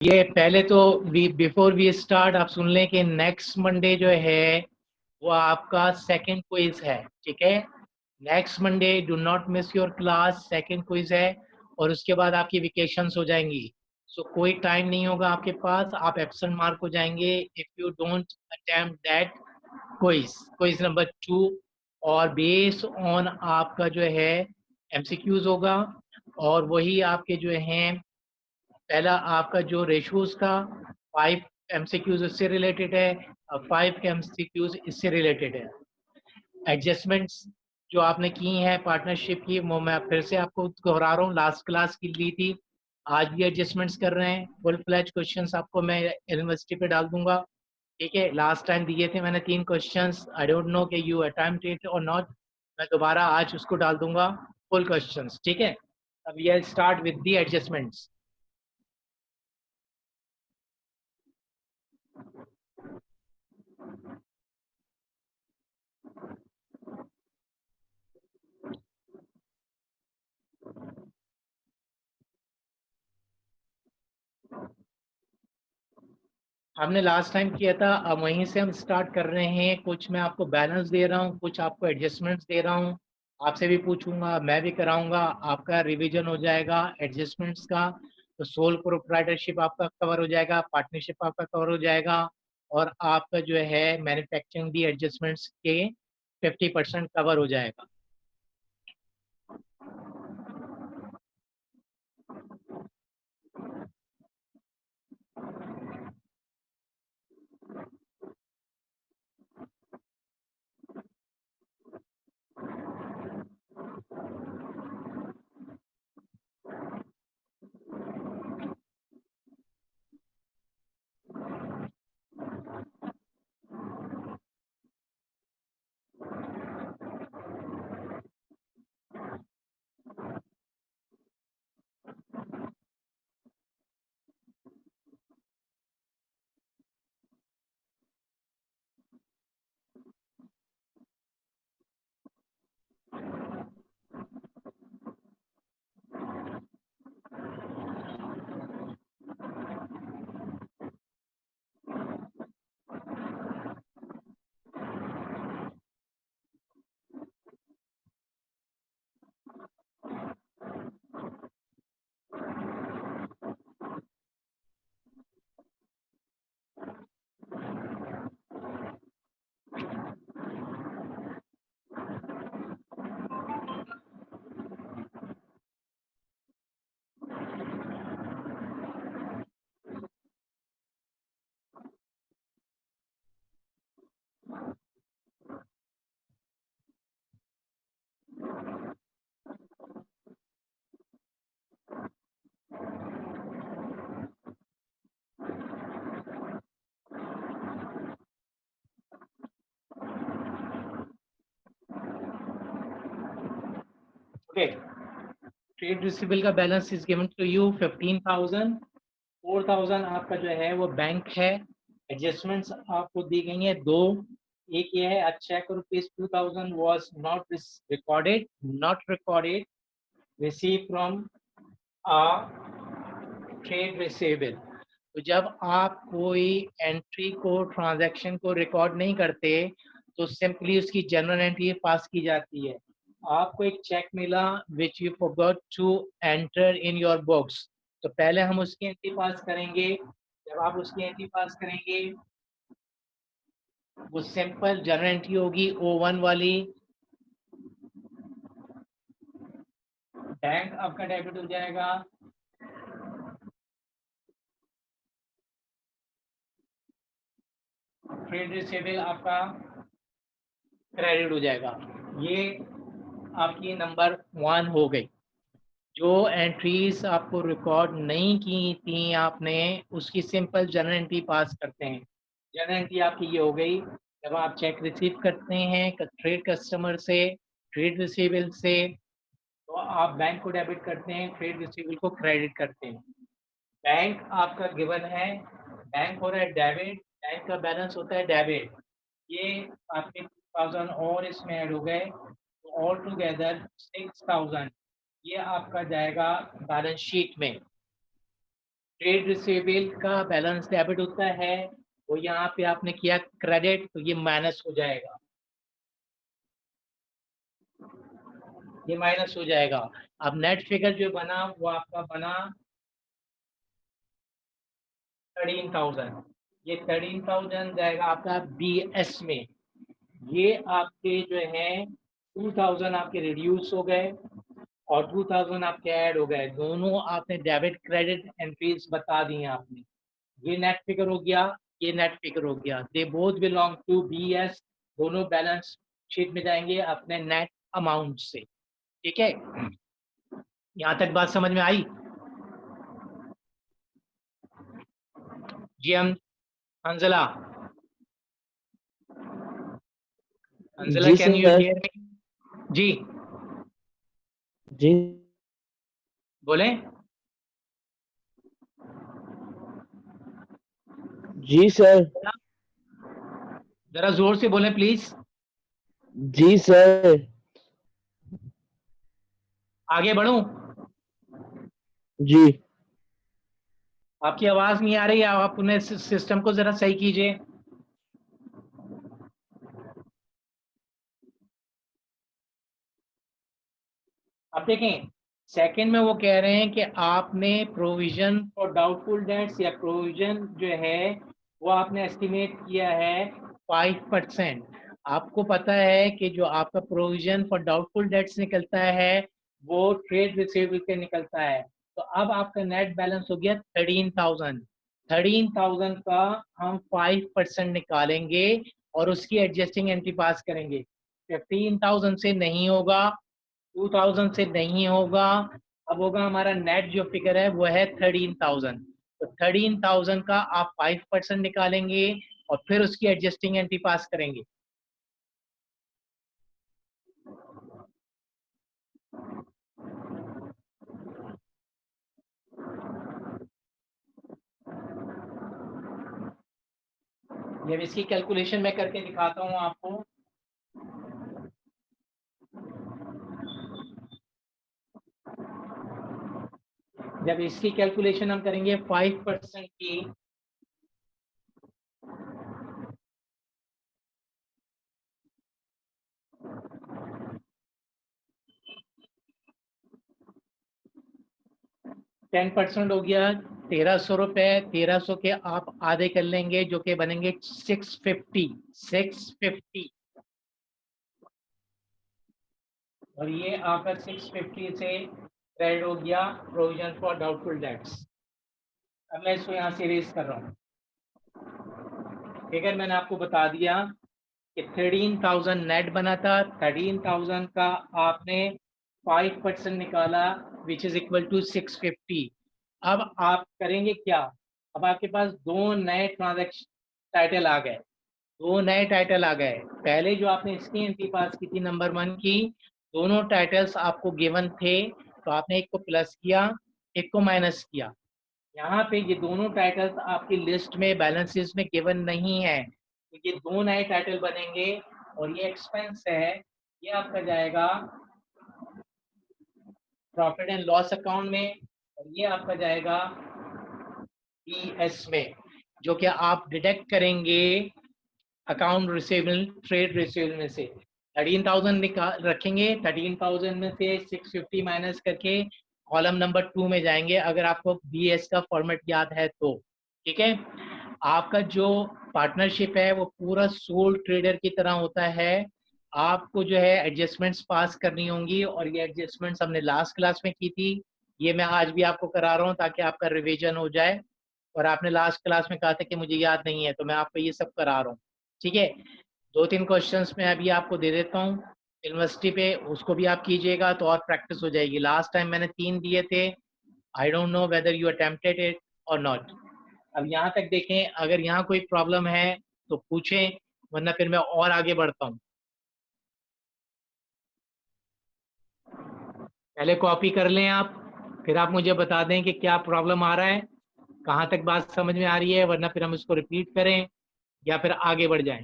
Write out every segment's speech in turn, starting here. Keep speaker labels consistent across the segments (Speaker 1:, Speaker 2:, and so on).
Speaker 1: ये पहले तो बिफोर वी स्टार्ट आप सुन लें कि नेक्स्ट मंडे जो है वो आपका सेकंड क्विज है, ठीक है। Next Monday do not miss your class, second quiz है और उसके बाद आपकी वेकेशंस हो जाएंगी। सो कोई टाइम नहीं होगा आपके पास, आप एब्सेंट मार्क हो जाएंगे if you don't attempt that quiz, quiz number 2। और बेस्ड ऑन आपका जो है एमसीक्यूज होगा और वही आपके जो हैं, पहला आपका जो रेशोज का 5 एमसीक्यूज इससे रिलेटेड है, 5 एमसीक्यूज इससे रिलेटेड है। एडजस्टमेंट्स जो आपने की हैं पार्टनरशिप की, वो मैं फिर से आपको दोहरा रहा हूँ, लास्ट क्लास की ली थी, आज भी एडजस्टमेंट्स कर रहे हैं। फुल फ्लैज क्वेश्चंस आपको मैं यूनिवर्सिटी पे डाल दूंगा, ठीक है। लास्ट टाइम दिए थे मैंने 3 क्वेश्चंस, आई डोंट नो कि यू अटेम्प्ट इट और नॉट, मैं दोबारा आज उसको डाल दूंगा फुल क्वेश्चंस, ठीक है। अब ये स्टार्ट विद दी एडजस्टमेंट्स। हमने लास्ट टाइम किया था, अब वहीं से हम स्टार्ट कर रहे हैं। कुछ मैं आपको बैलेंस दे रहा हूँ, कुछ आपको एडजस्टमेंट्स दे रहा हूँ, आपसे भी पूछूंगा, मैं भी कराऊंगा, आपका रिवीजन हो जाएगा एडजस्टमेंट्स का। तो सोल प्रोप्राइटरशिप आपका कवर हो जाएगा, पार्टनरशिप आपका कवर हो जाएगा और आपका जो है मैन्युफैक्चरिंग भी एडजस्टमेंट्स के 50% कवर हो जाएगा। ओके, ट्रेड रिसीवेबल का balance is given to you 15,000। 4,000 आपका जो है वो बैंक है। एडजस्टमेंट्स आपको दी गई हैं दो, एक ये है, a cheque rupees 2,000 was not recorded receive from a trade receivable. तो जब आप कोई एंट्री को, ट्रांजैक्शन को रिकॉर्ड नहीं करते तो सिंपली उसकी जनरल एंट्री पास की जाती है। आपको एक चेक मिला which you forgot to enter in your books, तो पहले हम उसकी एंट्री पास करेंगे। जब आप उसकी एंट्री पास करेंगे, वो सिंपल जनरल एंट्री होगी O1 वाली, बैंक आपका डेबिट हो जाएगा, ट्रेड रिसीवेबल आपका क्रेडिट हो जाएगा। ये आपकी नंबर 1 हो गई। जो एंट्रीज आपको रिकॉर्ड नहीं की थी आपने, उसकी सिंपल जनरल एंट्री पास करते हैं। जनरल एंट्री आपकी ये हो गई, जब आप चेक रिसीव करते हैं ट्रेड कस्टमर से, ट्रेड रिसीवेबल से, तो आप बैंक को डेबिट करते हैं, ट्रेड रिसीवेबल को क्रेडिट करते हैं। बैंक आपका गिवन है, बैंक हो रहा है डेबिट, बैंक का बैलेंस होता है डेबिट। ये आपके 2,000 और इसमें ऐड हो गए, तो ऑल टुगेदर 6,000 ये आपका जाएगा बैलेंस शीट में। ट्रेड रिसीवेबल का बैलेंस डेबिट होता है, वो यहाँ पे आपने किया क्रेडिट, तो ये माइनस हो जाएगा, ये माइनस हो जाएगा। अब नेट फिगर जो बना वो आपका बना 13,000। ये 13,000 जाएगा आपका BS में। ये आपके जो है 2,000 आपके रिड्यूस हो गए और 2,000 आपके ऐड हो गए, दोनों आपने डेबिट क्रेडिट एंट्रीज बता दी हैं आपने। ये नेट फिगर हो गया, ये नेट फिगर हो गया, they both belong to BS, दोनों बैलेंस शीट में जाएंगे अपने नेट अमाउंट से। ठीक है, यहाँ तक बात समझ में आई? जी हम Hanzala, Hanzala
Speaker 2: ji
Speaker 1: can you
Speaker 2: sir.
Speaker 1: Hear me? जी
Speaker 2: जी
Speaker 1: बोलें।
Speaker 2: जी सर।
Speaker 1: जरा जोर से बोलें प्लीज।
Speaker 2: Ji sir.
Speaker 1: आगे बढ़ूं?
Speaker 2: जी
Speaker 1: आपकी आवाज नहीं आ रही है, आप अपने सिस्टम को जरा सही कीजिए। अब देखें, सेकंड में वो कह रहे हैं कि आपने प्रोविजन फॉर डाउटफुल डेट्स या प्रोविजन जो है वो आपने एस्टिमेट किया है 5%। आपको पता है कि जो आपका प्रोविजन फॉर डाउटफुल डेट्स निकलता है वो ट्रेड रिसीवेबल पे निकलता है। तो अब आपका नेट बैलेंस हो गया 13,000। 13,000 का हम 5% निकालेंगे और उसकी एडजस्टिंग एंट्री पास करेंगे। 15,000 से नहीं होगा, 2,000 से नहीं होगा, अब होगा हमारा नेट जो फिगर है वो है 13,000। तो 13,000 का आप 5% निकालेंगे और फिर उसकी एडजस्टिंग एंट्री पास करेंगे। जब इसकी कैलकुलेशन मैं करके दिखाता हूँ आपको। जब इसकी कैलकुलेशन हम करेंगे 5% की, 10% हो गया 1,300 रुपए। 1,300 के आप आधे कर लेंगे जो कि बनेंगे 650। 650 और ये आपका 650 से क्रेडिट हो गया प्रोविजन फॉर डाउटफुल डेट्स। अब मैं इसको यहाँ से इरेज कर रहा हूँ। फिगर मैंने आपको बता दिया कि 13,000 नेट बना था। 13,000 का आपने 5% निकाला विच इज इक्वल टू 650। अब आप करेंगे क्या? अब आपके पास दो नए ट्रांजैक्शन टाइटल आ गए, दो नए टाइटल आ गए। पहले जो आपने इसकी एंट्री पास की थी नंबर 1 की, दोनों टाइटल्स आपको गिवन थे, तो आपने एक को प्लस किया, एक को माइनस किया। यहाँ पे ये दोनों टाइटल्स आपकी लिस्ट में बैलेंसेस में गिवन नहीं है, तो ये दो नए टाइटल बनेंगे और ये एक्सपेंस है, ये आपका जाएगा प्रॉफिट एंड लॉस अकाउंट में और ये आपका जाएगा BS में, जो कि आप डिडक्ट करेंगे अकाउंट रिसीवेबल ट्रेड रिसीवेबल में से। 13,000 निकाल रखेंगे, 13,000 में से 650 माइनस करके कॉलम नंबर 2 में जाएंगे, अगर आपको BS का फॉर्मेट याद है तो। ठीक है, आपका जो पार्टनरशिप है वो पूरा सोल ट्रेडर की तरह होता है। आपको जो है एडजस्टमेंट्स पास करनी होंगी और ये एडजस्टमेंट्स हमने लास्ट क्लास में की थी, ये मैं आज भी आपको करा रहा हूँ ताकि आपका रिवीजन हो जाए। और आपने लास्ट क्लास में कहा था कि मुझे याद नहीं है, तो मैं आपको ये सब करा रहा हूँ। ठीक है, 2-3 क्वेश्चंस मैं अभी आपको दे देता हूँ यूनिवर्सिटी पे, उसको भी आप कीजिएगा तो और प्रैक्टिस हो जाएगी। लास्ट टाइम मैंने 3 दिए थे, I don't know whether you attempted it और नॉट। अब यहाँ तक देखें, अगर यहाँ कोई प्रॉब्लम है तो पूछें, वरना फिर मैं और आगे बढ़ता हूँ। पहले कॉपी कर लें आप, फिर आप मुझे बता दें कि क्या प्रॉब्लम आ रहा है, कहाँ तक बात समझ में आ रही है, वरना फिर हम इसको रिपीट करें या फिर आगे बढ़ जाएं।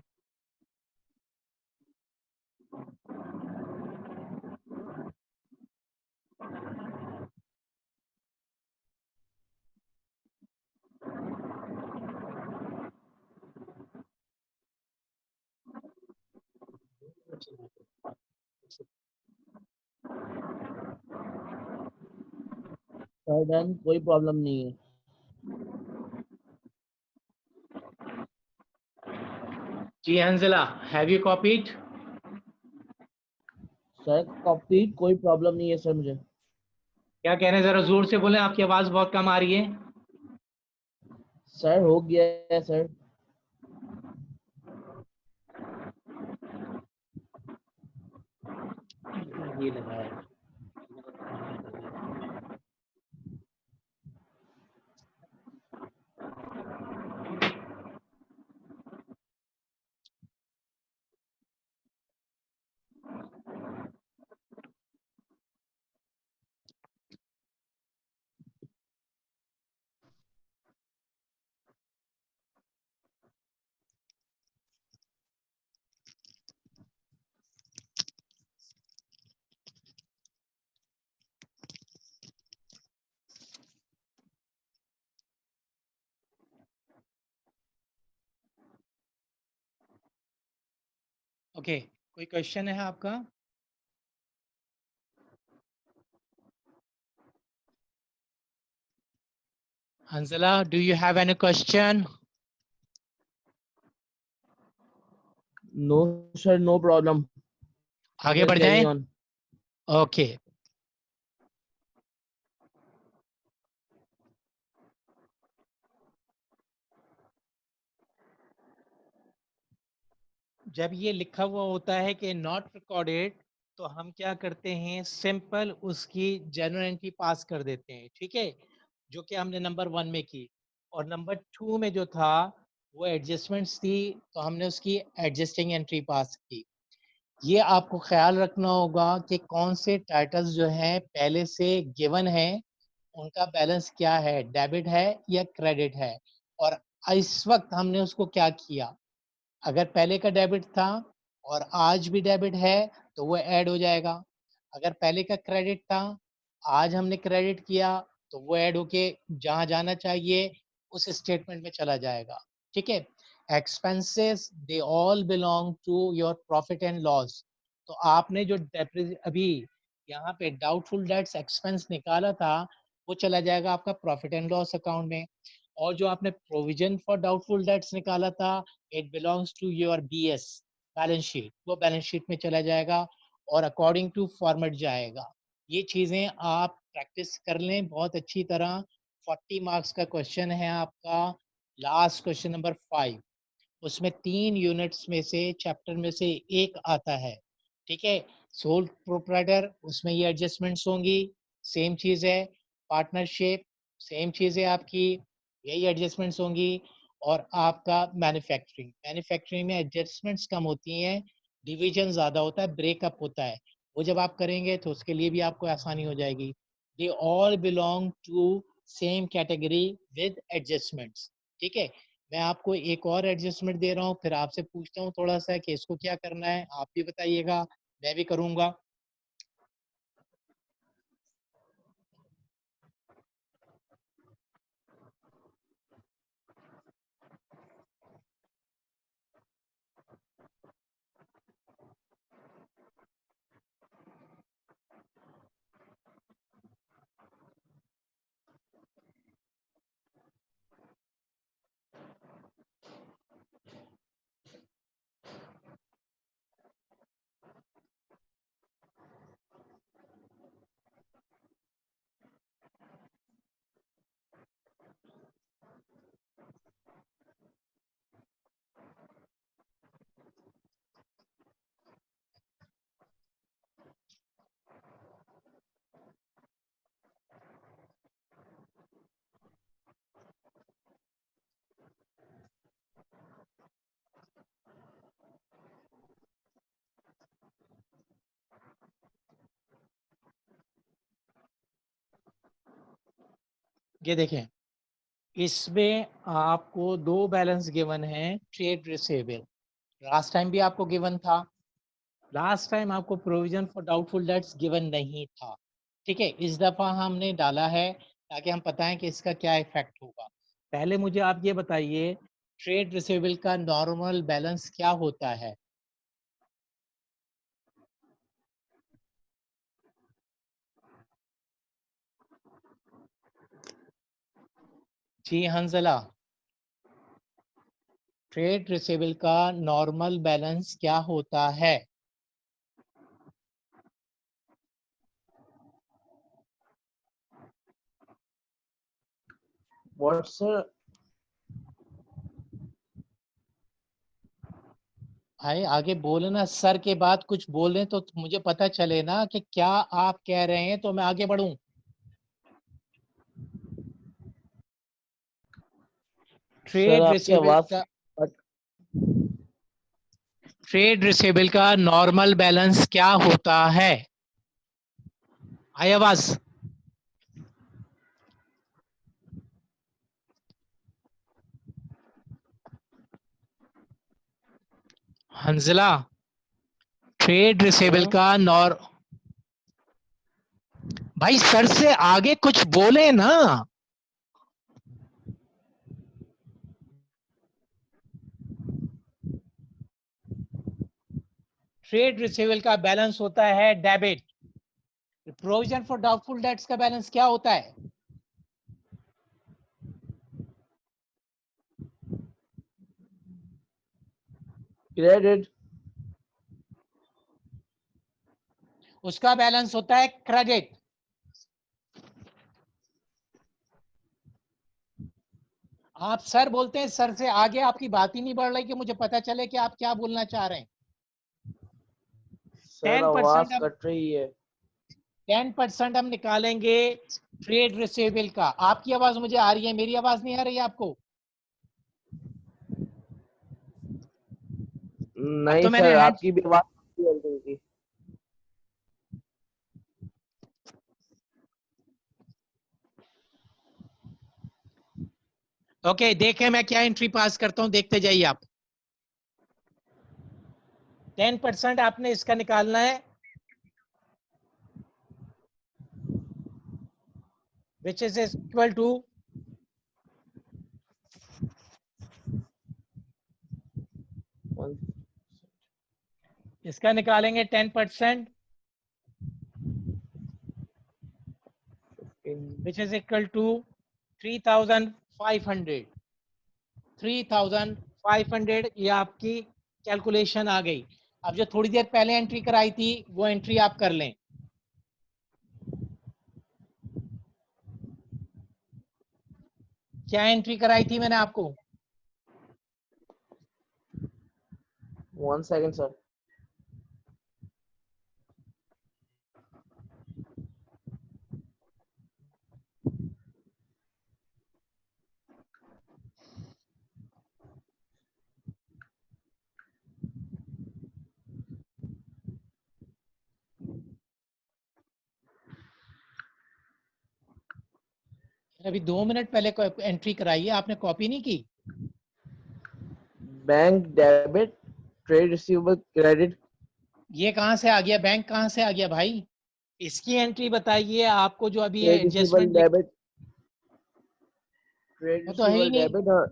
Speaker 2: सर डन, कोई प्रॉब्लम नहीं है।
Speaker 1: जी Hanzala, have you copied?
Speaker 2: Sir copy, कोई प्रॉब्लम नहीं है सर मुझे।
Speaker 1: क्या कह रहे हैं, जरा जोर से बोलें, आपकी आवाज बहुत कम आ रही है।
Speaker 2: सर हो गया है सर।
Speaker 1: ये लगाया ओके, कोई क्वेश्चन है आपका? Hanzala, do you have any question?
Speaker 2: No sir, no problem.
Speaker 1: आगे बढ़
Speaker 2: कैरी
Speaker 1: जाएं?
Speaker 2: ऑन।
Speaker 1: ओके। जब ये लिखा हुआ होता है कि नॉट रिकॉर्डेड, तो हम क्या करते हैं, सिंपल उसकी जनरल एंट्री पास कर देते हैं, ठीक है, जो कि हमने नंबर 1 में की। और नंबर 2 में जो था वो एडजस्टमेंट्स थी, तो हमने उसकी एडजस्टिंग एंट्री पास की। ये आपको ख्याल रखना होगा कि कौन से टाइटल्स जो हैं पहले से गिवन है, उनका बैलेंस क्या है, डेबिट है या क्रेडिट है, और इस वक्त हमने उसको क्या किया। अगर पहले का डेबिट था और आज भी डेबिट है तो वो ऐड हो जाएगा। अगर पहले का क्रेडिट था, आज हमने क्रेडिट किया, तो वो ऐड होके जहां जाना चाहिए उस स्टेटमेंट में चला जाएगा, ठीक है। Expenses they all belong to your profit and loss. तो आपने जो अभी यहाँ पे डाउटफुल डेट्स एक्सपेंस निकाला था, वो चला जाएगा आपका प्रॉफिट एंड लॉस अकाउंट में। और जो आपने प्रोविजन फॉर डाउटफुल डेट्स निकाला था, it belongs to your BS, balance sheet, वो बैलेंस शीट में चला जाएगा और अकॉर्डिंग टू फॉर्मेट जाएगा। ये चीजें आप प्रैक्टिस कर लें बहुत अच्छी तरह। 40 मार्क्स का क्वेश्चन है आपका, लास्ट क्वेश्चन नंबर 5। उसमें 3 यूनिट्स में से, चैप्टर में से एक आता है, ठीक है। सोल प्रोप्राइटर, उसमें ये एडजस्टमेंट्स होंगी, सेम चीज है। पार्टनरशिप, सेम चीज है आपकी, यही एडजस्टमेंट्स होंगी। और आपका मैन्युफैक्चरिंग, मैन्युफैक्चरिंग में एडजस्टमेंट्स कम होती हैं, डिवीजन ज्यादा होता है, ब्रेकअप होता है। वो जब आप करेंगे तो उसके लिए भी आपको आसानी हो जाएगी। They all belong to same category with adjustments, ठीक है। मैं आपको एक और एडजस्टमेंट दे रहा हूँ, फिर आपसे पूछता हूँ थोड़ा सा कि इसको क्या करना है, आप भी बताइएगा, मैं भी करूंगा। ये देखें, इसमें आपको 2 बैलेंस गिवन है ट्रेड रिसेवेबल। लास्ट टाइम भी आपको गिवन था, लास्ट टाइम आपको provision for doubtful dates given नहीं था, ठीक है। इस दफा हमने डाला है ताकि हम बताएं कि इसका क्या इफेक्ट होगा। पहले मुझे आप ये बताइए, ट्रेड रिसेवेबल का नॉर्मल बैलेंस क्या होता है? जी हंसला, ट्रेड रिसीवेबल का नॉर्मल बैलेंस क्या होता है?
Speaker 2: What sir?
Speaker 1: भाई आगे बोले ना, सर के बाद कुछ बोले तो मुझे पता चले ना कि क्या आप कह रहे हैं, तो मैं आगे बढ़ूं।
Speaker 2: सर
Speaker 1: ट्रेड
Speaker 2: आपकी
Speaker 1: रिसीवेबल
Speaker 2: आवाज
Speaker 1: का
Speaker 2: कट।
Speaker 1: ट्रेड रिसीवेबल का नॉर्मल बैलेंस क्या होता है? आई आवाज? हंसला, ट्रेड रिसीवेबल
Speaker 2: हाँ,
Speaker 1: का नॉर भाई सर से आगे कुछ बोले ना। ट्रेड रिसीवेबल का बैलेंस होता है debit. Provision for doubtful dates का बैलेंस क्या होता है?
Speaker 2: क्रेडिट।
Speaker 1: उसका बैलेंस होता है क्रेडिट। आप सर बोलते हैं, सर से आगे आपकी बात ही नहीं बढ़ रही कि मुझे पता चले कि आप क्या बोलना चाह रहे हैं।
Speaker 2: सर
Speaker 1: 10%
Speaker 2: आवाज
Speaker 1: हम
Speaker 2: कट रही है।
Speaker 1: 10% हम निकालेंगे ट्रेड रिसीवेबल का। आपकी आवाज मुझे आ रही है, मेरी आवाज नहीं आ रही है आपको? अब
Speaker 2: नहीं
Speaker 1: तो मैंने
Speaker 2: सर,
Speaker 1: हैंड
Speaker 2: आपकी भी आवाज कट रही थी।
Speaker 1: ओके, देखें मैं क्या एंट्री पास करता हूं, देखते जाइए आप। 10% आपने इसका निकालना है, विच इज इक्वल टू इसका निकालेंगे 10%, विच इज इक्वल टू 3,500। 3,500 ये आपकी कैलकुलेशन आ गई। अब जो थोड़ी देर पहले एंट्री कराई थी वो एंट्री आप कर लें। क्या एंट्री कराई थी मैंने आपको?
Speaker 2: 1 सेकंड सर।
Speaker 1: अभी 2 मिनट पहले एंट्री कराई है, आपने कॉपी नहीं की?
Speaker 2: Bank debit, trade receivable credit.
Speaker 1: ये कहां से आ गया? बैंक कहां से आ गया भाई? इसकी एंट्री बताइए आपको, जो अभी
Speaker 2: ट्रेड रिसीवेबल
Speaker 1: एडजस्टमेंट लिख।
Speaker 2: डेबिट, ट्रेड
Speaker 1: वो तो है ही
Speaker 2: रिसीवेबल
Speaker 1: नहीं।
Speaker 2: डेबिट और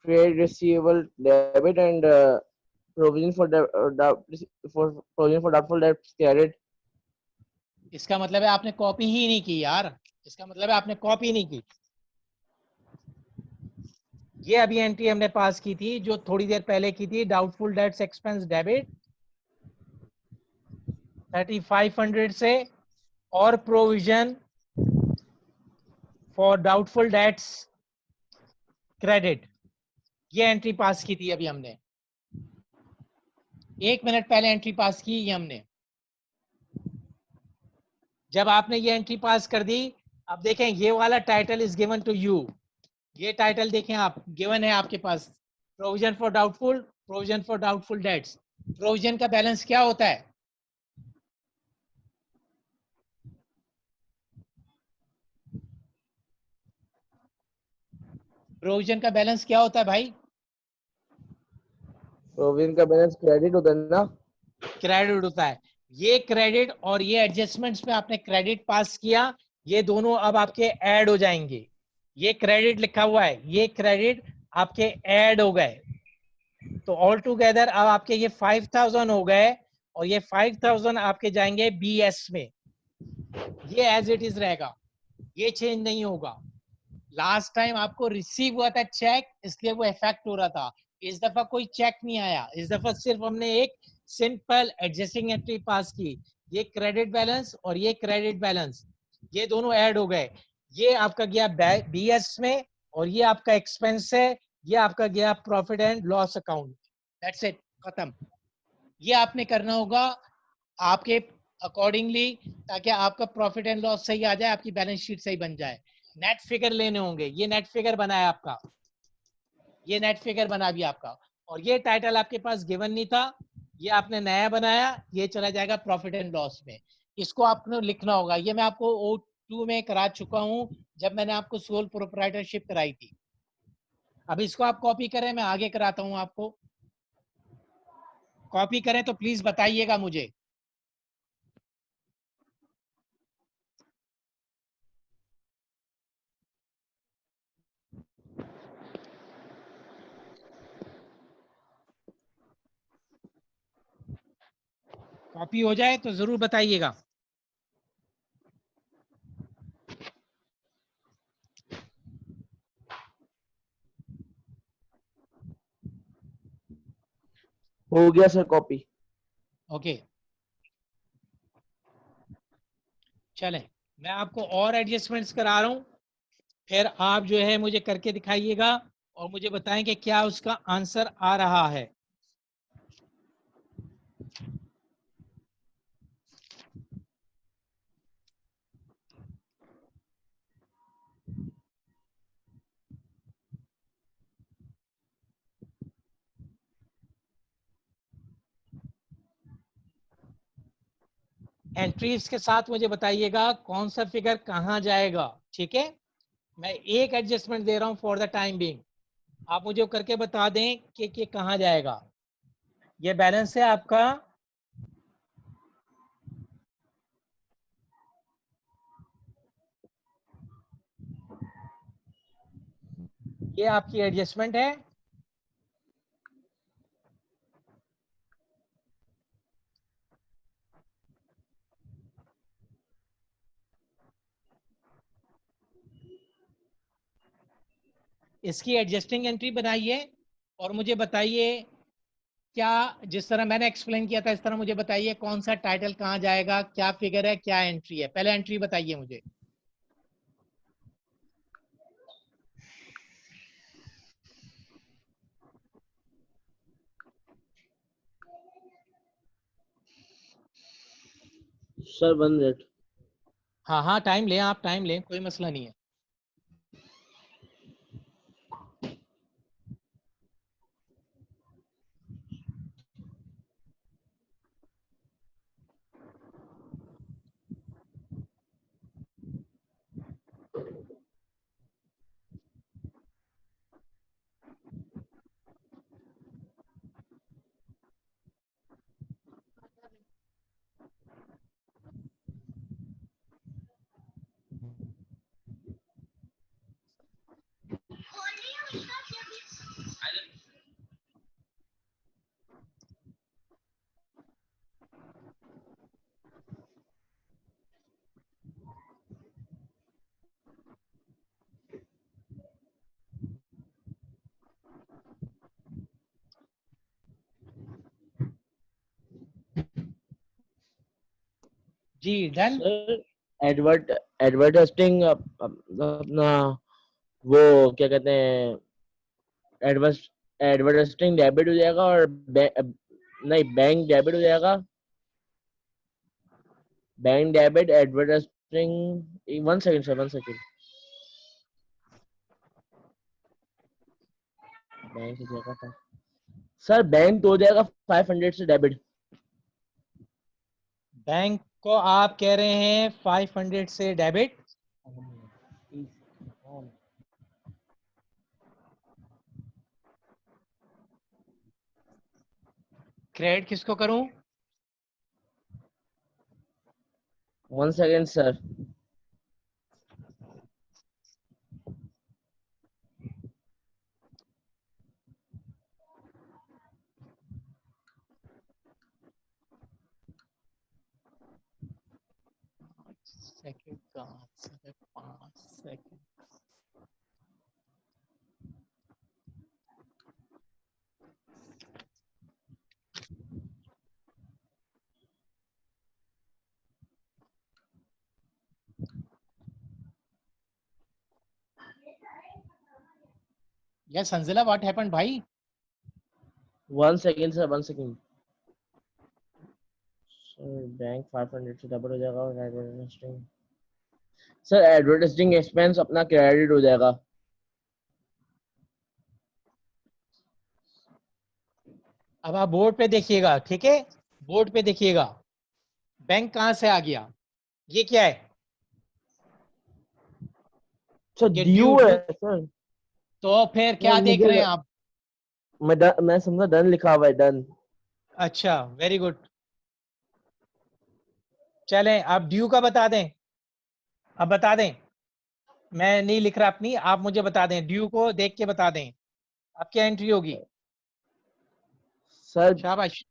Speaker 2: trade receivable debit and provision for provision for doubtful debts credit।
Speaker 1: इसका मतलब है आपने कॉपी ही नहीं की यार। इसका मतलब है आपने कॉपी नहीं की। ये अभी एंट्री हमने पास की थी, जो थोड़ी देर पहले की थी, डाउटफुल डेट्स एक्सपेंस डेबिट 3,500 से, और provision for doubtful dates credit, ये एंट्री पास की थी अभी हमने। 1 मिनट पहले एंट्री पास की ये हमने। जब आपने ये एंट्री पास कर दी, अब देखें ये वाला title is given to you. ये टाइटल देखें आप, गिवन है आपके पास, provision for doubtful debts. Provision का बैलेंस क्या होता है? प्रोविजन का बैलेंस क्या होता है भाई?
Speaker 2: प्रोविजन का बैलेंस क्रेडिट होता है ना।
Speaker 1: क्रेडिट होता है। ये क्रेडिट और ये एडजस्टमेंट्स में आपने क्रेडिट पास किया, ये दोनों अब आपके ऐड हो जाएंगे। ये क्रेडिट लिखा हुआ है, ये क्रेडिट आपके ऐड हो गए। तो ऑल टुगेदर अब आपके ये 5,000 हो गए, और ये 5,000 आपके जाएंगे बीएस में। ये एज इट इज रहेगा, ये चेंज नहीं होगा। लास्ट टाइम आपको रिसीव हुआ था चेक, इसलिए वो इफेक्ट हो रहा था। इस दफा कोई चेक नहीं आया, इस दफा सिर्फ हमने एक सिंपल एडजस्टिंग एंट्री पास की। ये क्रेडिट बैलेंस और ये क्रेडिट बैलेंस, ये दोनों ऐड हो गए। ये आपका गया बीएस में, और ये आपका एक्सपेंस है, ये आपका गया profit and loss account. That's it, खत्म। ये आपने करना होगा आपके अकॉर्डिंगली, ताकि आपका प्रॉफिट एंड लॉस सही आ जाए, आपकी बैलेंस शीट सही बन जाए। नेट फिगर लेने होंगे, ये नेट फिगर बना है आपका, ये नेट फिगर बना भी आपका। और ये टाइटल आपके पास गिवन नहीं था, ये आपने नया बनाया, ये चला जाएगा प्रॉफिट एंड लॉस में। इसको आपको लिखना होगा, ये मैं आपको O2 में करा चुका हूं, जब मैंने आपको सोल प्रोप्राइटरशिप कराई थी। अब इसको आप कॉपी करें, मैं आगे कराता हूं आपको। कॉपी करें तो प्लीज बताइएगा मुझे। कॉपी हो जाए तो जरूर बताइएगा।
Speaker 2: हो गया सर कॉपी।
Speaker 1: ओके, चलें, मैं आपको और एडजस्टमेंट्स करा रहा हूं, फिर आप जो है मुझे करके दिखाइएगा और मुझे बताएं कि क्या उसका आंसर आ रहा है। एंट्रीज के साथ मुझे बताइएगा कौन सा फिगर कहां जाएगा, ठीक है। मैं एक एडजस्टमेंट दे रहा हूं फॉर द टाइम बीइंग, आप मुझे करके बता दें कि कहां जाएगा। ये बैलेंस है आपका, ये आपकी एडजस्टमेंट है। इसकी एडजस्टिंग एंट्री बनाइए और मुझे बताइए, क्या जिस तरह मैंने एक्सप्लेन किया था इस तरह मुझे बताइए कौन सा टाइटल कहां जाएगा, क्या फिगर है, क्या एंट्री है। पहले एंट्री बताइए मुझे।
Speaker 2: Sir 1 minute.
Speaker 1: हाँ हाँ, टाइम लें, आप टाइम लें, कोई मसला नहीं है। जी डन।
Speaker 2: सर एडवर्टाइजिंग अपना वो क्या कहते हैं, एडवर्स एडवर्टाइजिंग डेबिट हो जाएगा और नहीं बैंक डेबिट हो जाएगा। Bank debit advertising, 1 second sir, 1 second. Bank की जगह था सर, बैंक तो हो जाएगा 500 से डेबिट।
Speaker 1: बैंक को आप कह रहे हैं 500 से डेबिट, क्रेडिट किसको करूं?
Speaker 2: 1 सेकंड सर।
Speaker 1: सेकंड का आंसर है 5 सेकंड। यस संजिला, व्हाट हैपेंड भाई?
Speaker 2: 1 second sir, 1 second sir. Bank 500 से डबल हो जाएगा और एडवर्टाइजिंग, सर एडवर्टाइजिंग एक्सपेंस अपना क्रेडिट हो जाएगा।
Speaker 1: अब आप बोर्ड पे देखिएगा, ठीक है, बोर्ड पे देखिएगा, बैंक कहां से आ गया, ये क्या है?
Speaker 2: सर
Speaker 1: ये
Speaker 2: ड्यू
Speaker 1: ड्यू
Speaker 2: है
Speaker 1: ड्यू,
Speaker 2: सर।
Speaker 1: तो फिर
Speaker 2: सर
Speaker 1: क्या देख
Speaker 2: मुझे
Speaker 1: रहे हैं आप?
Speaker 2: मैं समझा डन लिखा हुआ है, डन।
Speaker 1: अच्छा, वेरी गुड। चलें, आप ड्यू का बता दें, अब बता दें, मैं नहीं लिख रहा अपनी, आप मुझे बता दें, ड्यू को देख के बता दें, अब क्या एंट्री होगी?
Speaker 2: सर
Speaker 1: शाबाश,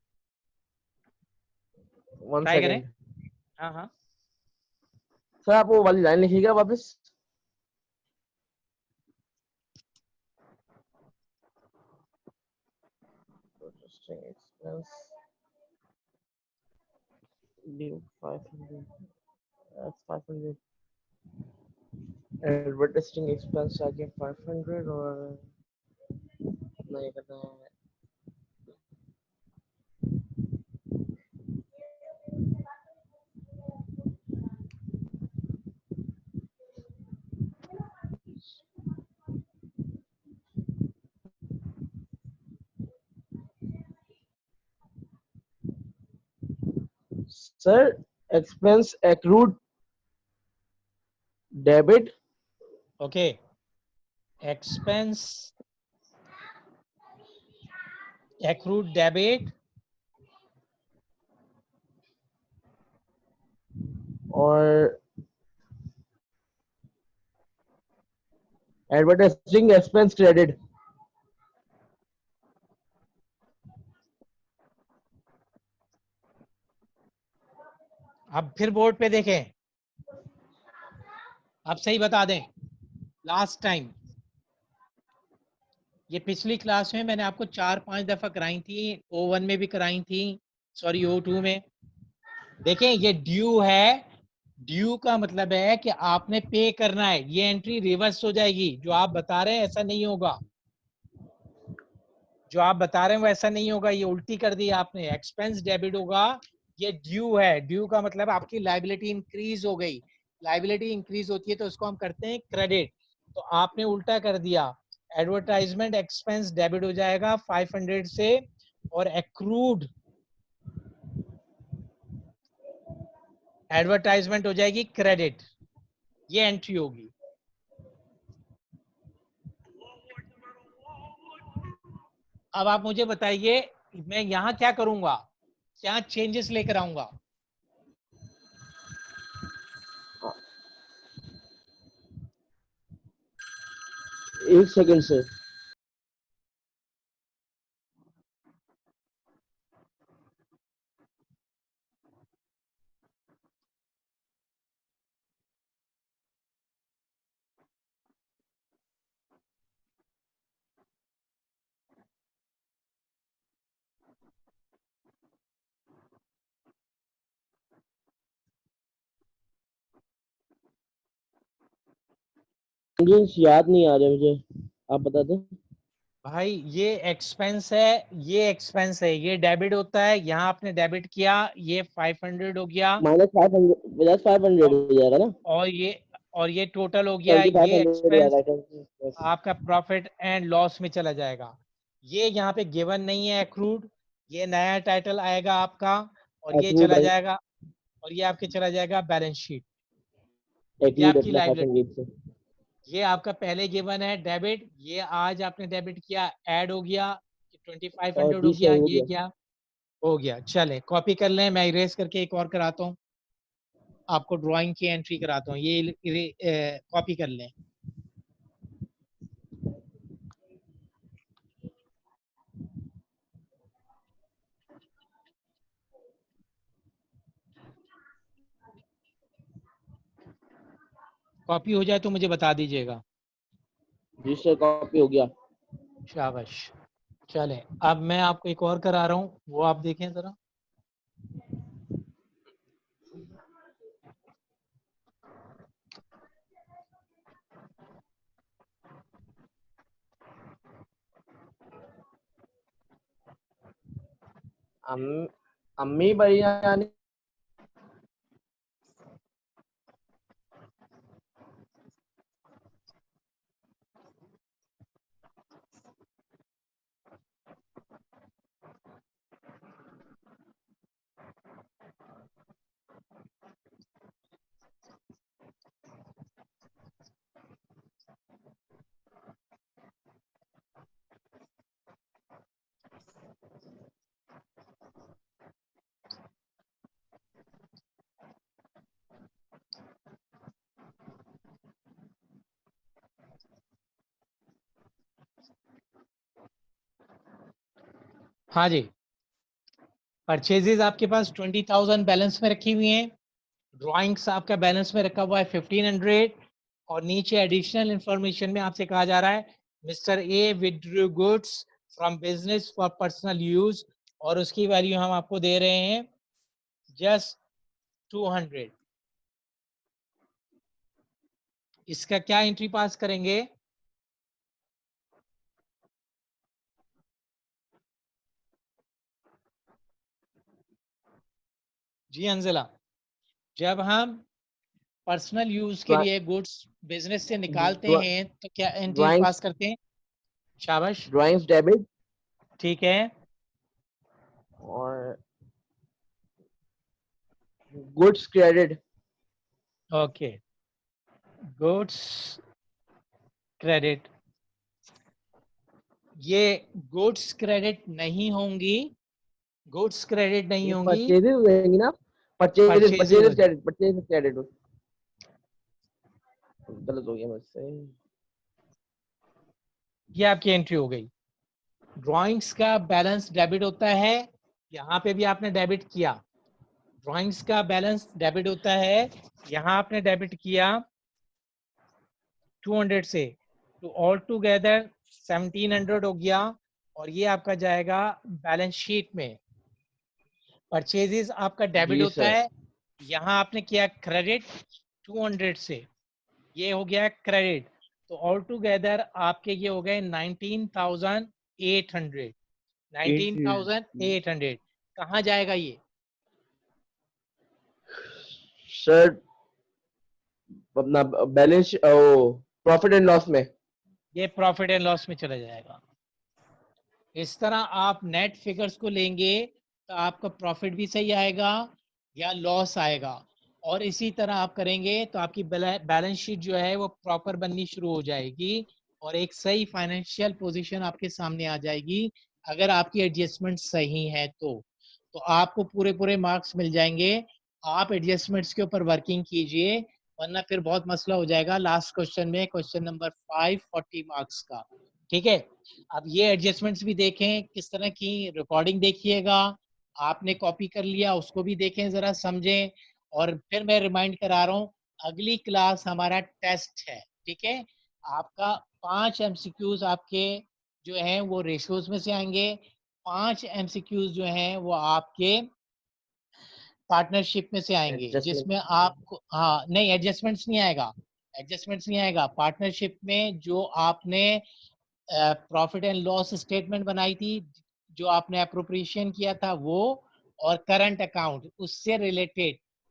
Speaker 2: वन
Speaker 1: ट्राई करें।
Speaker 2: सेकेंड
Speaker 1: हाँ हाँ।
Speaker 2: सर, आप वो वाली लाइन लिखिएगा वापस। Expense due 500, that's 500। Advertising expense आ गया 500 और अपना ये करना है। Sir expense accrued debit
Speaker 1: okay, expense accrued debit
Speaker 2: और एडवर्टाइजिंग एक्सपेंस क्रेडिट।
Speaker 1: अब फिर बोर्ड पे देखें, अब सही बता दें, लास्ट टाइम, ये पिछली क्लास में मैंने आपको 4-5 दफा कराई थी, O1 में भी कराई थी, सॉरी O2 में। देखें, ये ड्यू है, ड्यू का मतलब है कि आपने पे करना है, ये एंट्री रिवर्स हो जाएगी, जो आप बता रहे हैं ऐसा नहीं होगा, जो आप बता रहे हैं वो ऐसा नहीं होगा, ये उल्टी कर दी आपने, एक्सपेंस डेबिट होगा, ये ड्यू है, ड्यू का मतलब आपकी लाइबिलिटी इंक्रीज हो गई, लाइबिलिटी इंक्रीज होती है तो उसको हम करते हैं क्रेडिट, तो आपने उल्टा कर दिया, एडवर्टाइजमेंट एक्सपेंस डेबिट हो जाएगा 500 से, और एक्रूड एडवर्टाइजमेंट हो जाएगी क्रेडिट, ये एंट्री होगी। अब आप मुझे बताइए, मैं यहां क्या करूंगा, क्या चेंजेस लेकर आऊंगा?
Speaker 2: 1 सेकेंड से याद नहीं आ रहे मुझे, आप बता दें।
Speaker 1: भाई ये एक्सपेंस है, ये एक्सपेंस है, ये डेबिट होता है, यहाँ आपने डेबिट किया, ये 500 हो गया,
Speaker 2: -500 प्लस 500
Speaker 1: और,
Speaker 2: हो जाएगा ना।
Speaker 1: और ये और ये टोटल हो गया, ये
Speaker 2: 2500 हो
Speaker 1: एक्सपेंस
Speaker 2: जाएगा।
Speaker 1: आपका प्रॉफिट एंड लॉस में चला जाएगा। ये यहाँ पे गिवन नहीं है एक्रूड, ये नया टाइटल आएगा आपका, और ये
Speaker 2: एक्रूड
Speaker 1: चला जाएगा, और ये आपके चला जाएगा बैलेंस शीट, ये
Speaker 2: एक्रूड
Speaker 1: आपकी
Speaker 2: अपना
Speaker 1: लाइबिलिटी,
Speaker 2: 500 से।
Speaker 1: ये आपका पहले गिवन है डेबिट, ये आज आपने डेबिट किया, ऐड हो गया,
Speaker 2: और
Speaker 1: 2500 हो
Speaker 2: 30
Speaker 1: गया,
Speaker 2: हो
Speaker 1: ये
Speaker 2: गया।
Speaker 1: क्या हो गया। चले कॉपी कर लें, मैं इरेज करके एक और कराता हूँ, आपको ड्राइंग की एंट्री कराता हूँ, ये कॉपी कर लें। कॉपी हो जाए तो मुझे बता दीजिएगा।
Speaker 2: जी सर, कॉपी हो गया।
Speaker 1: शाबाश। चले, अब मैं आपको एक और करा रहा हूँ, वो आप देखें जरा।
Speaker 2: अम्मी बिरयानी।
Speaker 1: हाँ जी, परचेजेज आपके पास 20,000 बैलेंस में रखी हुई हैं, ड्राइंग्स आपका बैलेंस में रखा हुआ है 1500, और नीचे एडिशनल इंफॉर्मेशन में आपसे कहा जा रहा है mister A withdrew goods from business for personal use, और उसकी वैल्यू हम आपको दे रहे हैं जस्ट 200। इसका क्या एंट्री पास करेंगे? जी अंजला, जब हम पर्सनल यूज के लिए गुड्स बिजनेस से निकालते हैं तो क्या एंट्री
Speaker 2: ड्राइंग्स
Speaker 1: पास करते हैं? शाबाश,
Speaker 2: ड्राइंग्स डेबिट
Speaker 1: ठीक है।
Speaker 2: और goods credit.
Speaker 1: Okay, goods credit, ये गुड्स क्रेडिट नहीं होंगी, गुड्स क्रेडिट नहीं
Speaker 2: ये
Speaker 1: होंगी,
Speaker 2: परचेजेस हो जाएंगी ना, परचेजेस
Speaker 1: परचेजेज हो
Speaker 2: परचेजेस
Speaker 1: जाए।
Speaker 2: Credit purchases credit. गलत हो गया मुझसे।
Speaker 1: ये आपकी एंट्री हो गई। ड्राइंग्स का बैलेंस डेबिट होता है, यहाँ पे भी आपने डेबिट किया, ड्राइंग्स का बैलेंस डेबिट होता है, यहाँ आपने डेबिट किया 200 से, तो ऑल टुगेदर 1700 हो गया, और ये आपका जाएगा बैलेंस शीट में। परचेजेस आपका डेबिट
Speaker 2: जी
Speaker 1: होता
Speaker 2: सर।
Speaker 1: है, यहाँ आपने किया क्रेडिट 200 से, ये हो गया क्रेडिट, तो ऑल टुगेदर आपके ये हो गए 19,800। 19,800 कहाँ जाएगा ये?
Speaker 2: सर अपना बैलेंस प्रॉफिट एंड लॉस में।
Speaker 1: ये प्रॉफिट एंड लॉस में चला जाएगा। इस तरह आप नेट फिगर्स को लेंगे तो आपका प्रॉफिट भी सही आएगा या लॉस आएगा, और इसी तरह आप करेंगे तो आपकी बैलेंस शीट जो है वो प्रॉपर बननी शुरू हो जाएगी, और एक सही फाइनेंशियल पोजीशन आपके सामने आ जाएगी। अगर आपकी एडजस्टमेंट सही है तो आपको पूरे पूरे मार्क्स मिल जाएंगे। आप एडजस्टमेंट्स के ऊपर वर्किंग कीजिए, वरना फिर बहुत मसला हो जाएगा लास्ट क्वेश्चन में, क्वेश्चन नंबर 5 40 मार्क्स का। ठीक है, अब ये एडजस्टमेंट्स भी देखें, किस तरह की रिकॉर्डिंग देखिएगा, आपने कॉपी कर लिया उसको भी देखें, जरा समझें। और फिर मैं रिमाइंड करा रहा हूँ, अगली क्लास हमारा टेस्ट है, ठीक है। आपका 5 एमसीक्यूज आपके जो हैं वो रेशियोज में से आएंगे, 5 एमसीक्यूज जो हैं वो आपके पार्टनरशिप में से आएंगे,
Speaker 2: एडजस्टमेंट।
Speaker 1: जिसमें आपको, हाँ नहीं एडजस्टमेंट्स नहीं आएगा, एडजस्टमेंट्स नहीं आएगा, पार्टनरशिप में जो आपने प्रॉफिट एंड लॉस स्टेटमेंट बनाई थी, जो आपने अप्रोप्रिएशन किया था वो, और करंट अकाउंट,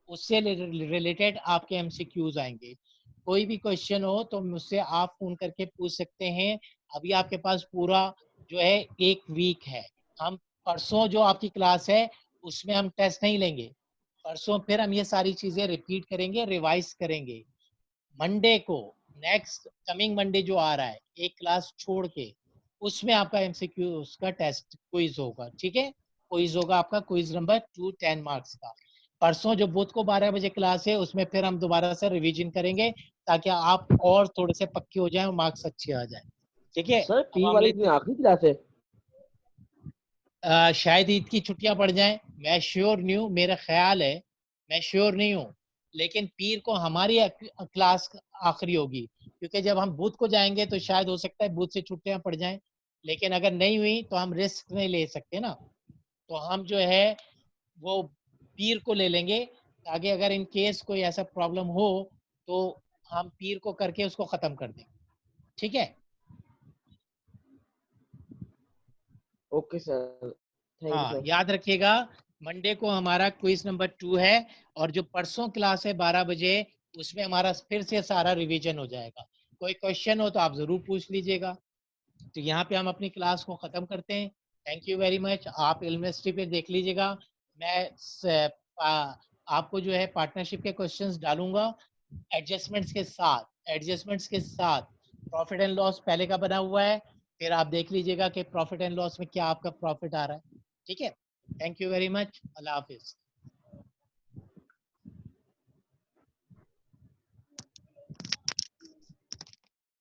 Speaker 1: उससे रिलेटेड आपके एमसीक्यूज आएंगे। कोई भी क्वेश्चन हो तो मुझसे आप फोन करके पूछ सकते हैं। अभी आपके पास पूरा जो है 1 वीक है। हम परसों जो आपकी क्लास है उसमें हम टेस्ट नहीं लेंगे, परसों फिर हम ये सारी चीजें रिपीट करेंगे, रिवाइज करेंगे। मंडे को, नेक्स्ट कमिंग मंडे जो आ रहा है एक क्लास छोड़ के, उसमें आपका एमसीक्यू उसका टेस्ट क्विज होगा, ठीक है। क्विज होगा आपका, क्विज नंबर 2 10 मार्क्स का। परसों जो बुध को 12 बजे क्लास है उसमें फिर हम दोबारा से रिवीजन करेंगे, ताकि आप और थोड़े से पक्के हो जाएं और मार्क्स अच्छे आ जाए, ठीक है।
Speaker 2: सर
Speaker 1: अब
Speaker 2: पी
Speaker 1: हम
Speaker 2: वाली
Speaker 1: लेते,
Speaker 2: की आखिरी क्लास है।
Speaker 1: शायद ईद की छुट्टियां पड़ जाएं, मैं श्योर नहीं हूँ, मेरा ख्याल है, मैं श्योर नहीं हूँ। लेकिन पीर को हमारी क्लास आखिरी होगी, क्योंकि जब हम बुध को जाएंगे तो शायद हो सकता है बुध से छुट्टियां पड़ जाएं, लेकिन अगर नहीं हुई तो हम रिस्क नहीं ले सकते ना, तो हम जो है वो पीर को ले लेंगे, ताकि अगर इन केस कोई ऐसा प्रॉब्लम हो तो हम पीर को करके उसको खत्म कर दें, ठीक है।
Speaker 2: Okay sir. थैंक यू
Speaker 1: हाँ,
Speaker 2: सर।
Speaker 1: याद रखिएगा मंडे को हमारा क्विज नंबर 2 है और जो परसों क्लास है 12 बजे उसमें हमारा फिर से सारा रिवीजन हो जाएगा। कोई क्वेश्चन हो तो आप जरूर पूछ लीजिएगा। तो यहाँ पे हम अपनी क्लास को ख़त्म करते हैं। Thank you very much. आप यूनिवर्सिटी पे देख लीजिएगा। मैं आपको जो है पार्टनरशिप के क्वेश्चंस डालूंगा एडजस्टमेंट्स के साथ। प्रॉफिट एंड लॉस पहले का बना हुआ है, फिर आप देख लीजिएगा कि प्रॉफिट एंड लॉस में क्या आपका प्रॉफिट आ रहा है। ठीक है, thank you very much. Allah Hafiz.